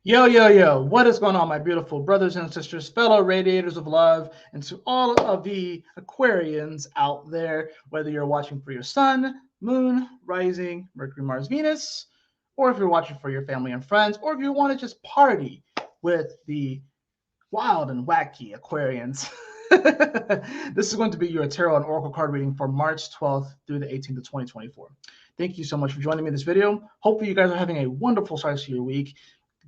Yo, yo, yo, what is going on, my beautiful brothers and sisters, fellow radiators of love, and to all of the Aquarians out there, whether you're watching for your sun, moon, rising, Mercury, Mars, Venus, or if you're watching for your family and friends, or if you want to just party with the wild and wacky Aquarians. This is going to be your tarot and oracle card reading for March 12th through the 18th of 2024. Thank you so much for joining me in this video. Hopefully you guys are having a wonderful start to your week.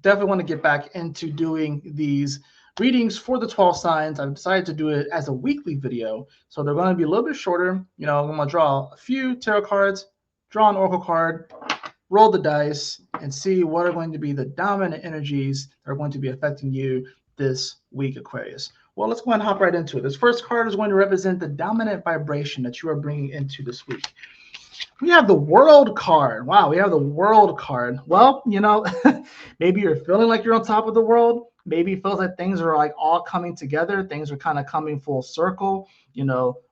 Definitely want to get back into doing these readings for the 12 signs. I've decided to do it as a weekly video, so they're going to be a little bit shorter. I'm going to draw a few tarot cards, draw an oracle card, roll the dice, and see what are going to be the dominant energies that are going to be affecting you this week, Aquarius. Well, let's go ahead and hop right into it. This first card is going to represent the dominant vibration that you are bringing into this week. We have the World card. Wow, we have the World card. Well, maybe you're feeling like you're on top of the world. Maybe it feels like things are like all coming together. Things are kind of coming full circle.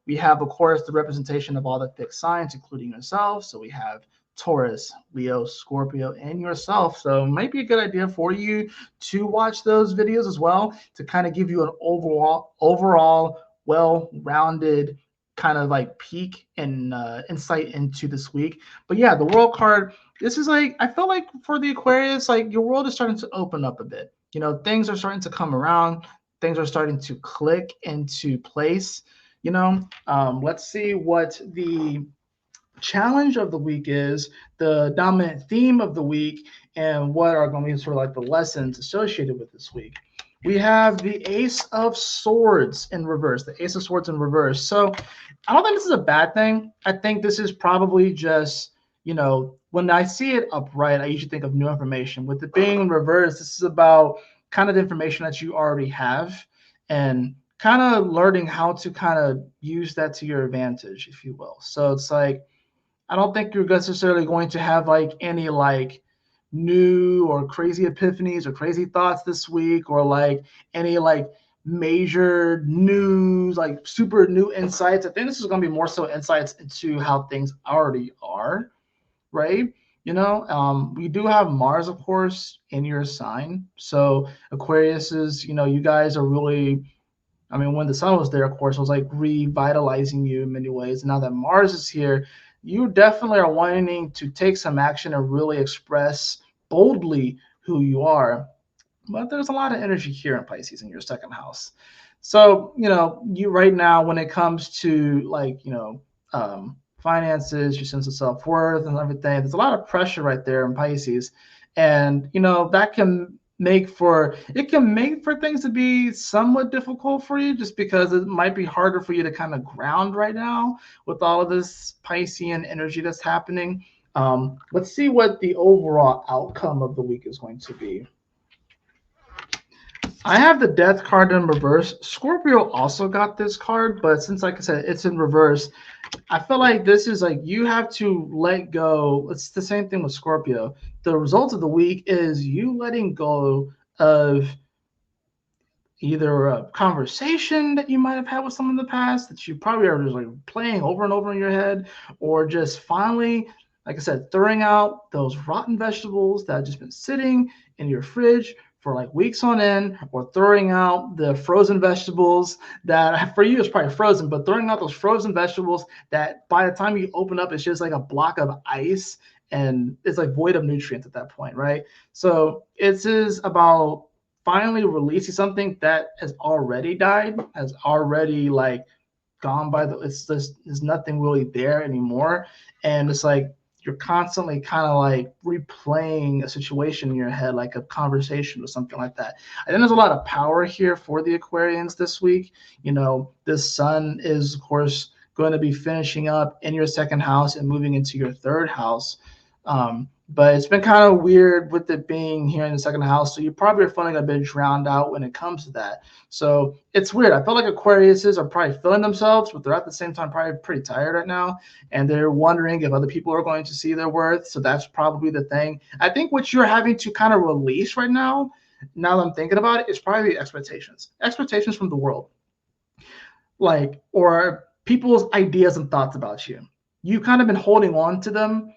We have, of course, the representation of all the fixed signs, including yourself. So we have Taurus, Leo, Scorpio, and yourself. So it might be a good idea for you to watch those videos as well to kind of give you an overall well-rounded kind of like peek and insight into this week. But yeah, the World card, this is like, I feel like for the Aquarius, like your world is starting to open up a bit. Things are starting to come around. Things are starting to click into place. Let's see what the challenge of the week is, the dominant theme of the week, and what are going to be sort of like the lessons associated with this week. We have the Ace of Swords in reverse, the Ace of Swords in reverse. So I don't think this is a bad thing. I think this is probably just, when I see it upright, I usually think of new information. With it being in reverse, this is about kind of the information that you already have and kind of learning how to kind of use that to your advantage, if you will. So it's like, I don't think you're necessarily going to have like any like new or crazy epiphanies or crazy thoughts this week, or like any like major news, like super new insights. I think this is going to be more so insights into how things already are, right? We do have Mars, of course, in your sign. So Aquarius is, you guys are really, when the sun was there, of course, it was like revitalizing you in many ways. And now that Mars is here, you definitely are wanting to take some action and really express boldly who you are. But there's a lot of energy here in Pisces in your second house. So, you right now, when it comes to like, finances, your sense of self-worth and everything, there's a lot of pressure right there in Pisces. And, that can make for things to be somewhat difficult for you, just because it might be harder for you to kind of ground right now with all of this Piscean energy that's happening. Let's see what the overall outcome of the week is going to be. I have the Death card in reverse. Scorpio also got this card, but since, like I said, it's in reverse, I feel like this is like you have to let go. It's the same thing with Scorpio. The result of the week is you letting go of either a conversation that you might have had with someone in the past that you probably are just like playing over and over in your head, or just finally, like I said, throwing out those rotten vegetables that have just been sitting in your fridge for like weeks on end, or throwing out the frozen vegetables that for you is probably frozen, but throwing out those frozen vegetables that by the time you open up, it's just like a block of ice and it's like void of nutrients at that point, right? So it is about finally releasing something that has already died, has already like gone by the, it's just, there's nothing really there anymore. And it's like you're constantly kind of like replaying a situation in your head, like a conversation or something like that. I think there's a lot of power here for the Aquarians this week. This sun is, of course, going to be finishing up in your second house and moving into your third house. But it's been kind of weird with it being here in the second house. So you probably are feeling a bit drowned out when it comes to that. So it's weird. I feel like Aquariuses are probably feeling themselves, but they're at the same time probably pretty tired right now. And they're wondering if other people are going to see their worth. So that's probably the thing. I think what you're having to kind of release right now that I'm thinking about it, is probably expectations from the world, like, or people's ideas and thoughts about you. You've kind of been holding on to them,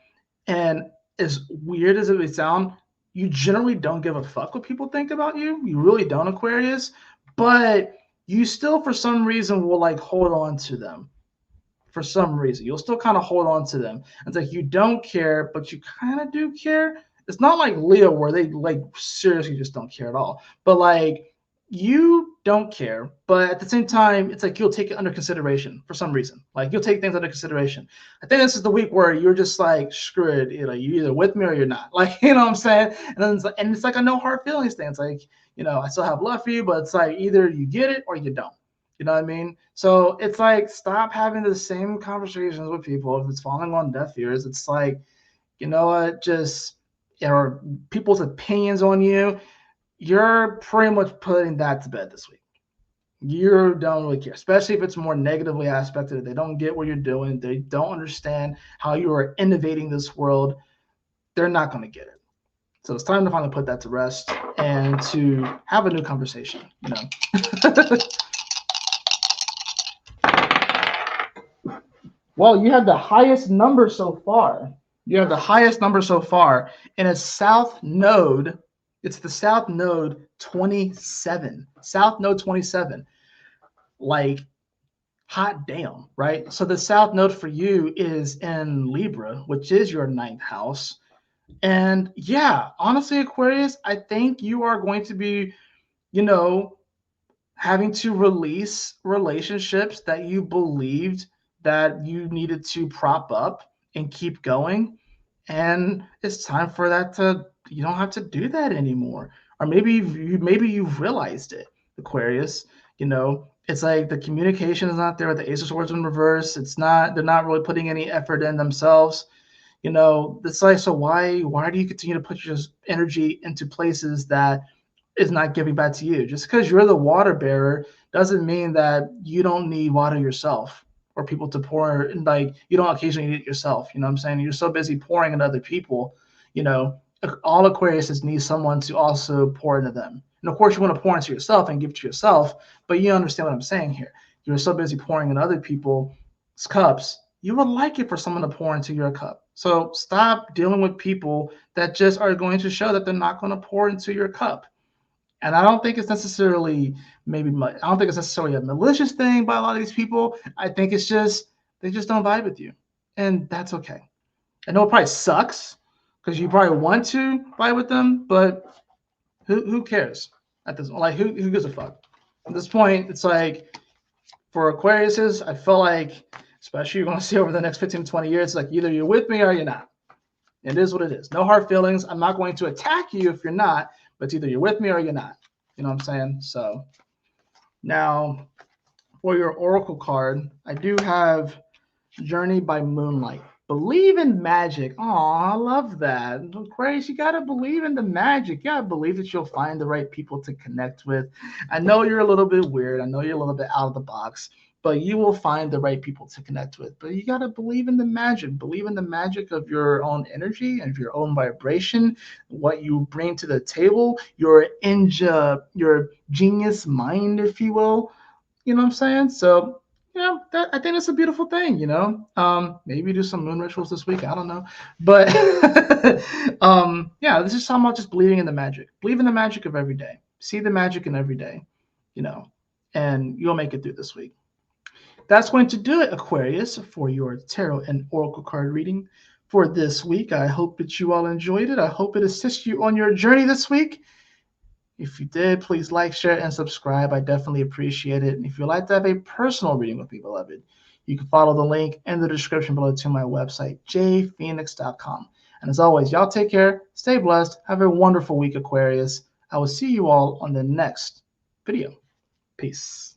and as weird as it would sound, you generally don't give a fuck what people think about you. You really don't, Aquarius. But you still, for some reason, will like hold on to them. For some reason, you'll still kind of hold on to them. It's like you don't care, but you kind of do care. It's not like Leo where they like seriously just don't care at all. But like you don't care, but at the same time, it's like you'll take it under consideration for some reason. Like you'll take things under consideration. I think this is the week where you're just like, screw it. You know, you're either with me or you're not. Like, you know what I'm saying? And then it's like a no hard feelings thing. It's like, you know, I still have love for you, but it's like either you get it or you don't. You know what I mean? So it's like, stop having the same conversations with people. If it's falling on deaf ears, it's like, you know what, just, or people's opinions on you, you're pretty much putting that to bed this week. You don't really care, especially if it's more negatively aspected. They don't get what you're doing. They don't understand how you are innovating this world. They're not going to get it. So it's time to finally put that to rest and to have a new conversation, you know. Well, you have the highest number so far. You have the highest number so far in a South Node. It's the South Node 27. South Node 27. Like, hot damn, right? So the South Node for you is in Libra, which is your 9th house. And yeah, honestly, Aquarius, I think you are going to be, you know, having to release relationships that you believed that you needed to prop up and keep going. And it's time for that to, you don't have to do that anymore. Or maybe you've realized it, Aquarius. You know, it's like the communication is not there with the Ace of Swords in reverse. It's not, they're not really putting any effort in themselves. You know, it's like, so why do you continue to put your energy into places that is not giving back to you? Just because you're the water bearer doesn't mean that you don't need water yourself or people to pour, and like you don't occasionally need it yourself. You know what I'm saying? You're so busy pouring into other people. You know, all Aquariuses need someone to also pour into them. And of course, you want to pour into yourself and give to yourself, but you understand what I'm saying here. You're so busy pouring in other people's cups, you would like it for someone to pour into your cup. So stop dealing with people that just are going to show that they're not going to pour into your cup. And I don't think it's necessarily I don't think it's necessarily a malicious thing by a lot of these people. I think it's just, they just don't vibe with you. And that's okay. I know it probably sucks because you probably want to vibe with them, but who cares at this point? Like, who gives a fuck? At this point, it's like, for Aquariuses, I feel like, especially you're going to see over the next 15 to 20 years, like either you're with me or you're not. It is what it is. No hard feelings. I'm not going to attack you if you're not, but it's either you're with me or you're not. You know what I'm saying? So now for your Oracle card, I do have Journey by Moonlight. Believe in magic. Oh, I love that. Aquarius, you got to believe in the magic. You got to believe that you'll find the right people to connect with. I know you're a little bit weird. I know you're a little bit out of the box, but you will find the right people to connect with. But you got to believe in the magic. Believe in the magic of your own energy and your own vibration, what you bring to the table, your genius mind, if you will. You know what I'm saying? So, you know, I think that's a beautiful thing, you know. Maybe do some moon rituals this week. I don't know. But yeah, this is talking about just believing in the magic. Believe in the magic of every day. See the magic in every day, you know, and you'll make it through this week. That's going to do it, Aquarius, for your tarot and oracle card reading for this week. I hope that you all enjoyed it. I hope it assists you on your journey this week. If you did, please like, share, and subscribe. I definitely appreciate it. And if you'd like to have a personal reading with me, beloved, you can follow the link in the description below to my website, jphoenix.com. And as always, y'all take care, stay blessed, have a wonderful week, Aquarius. I will see you all on the next video. Peace.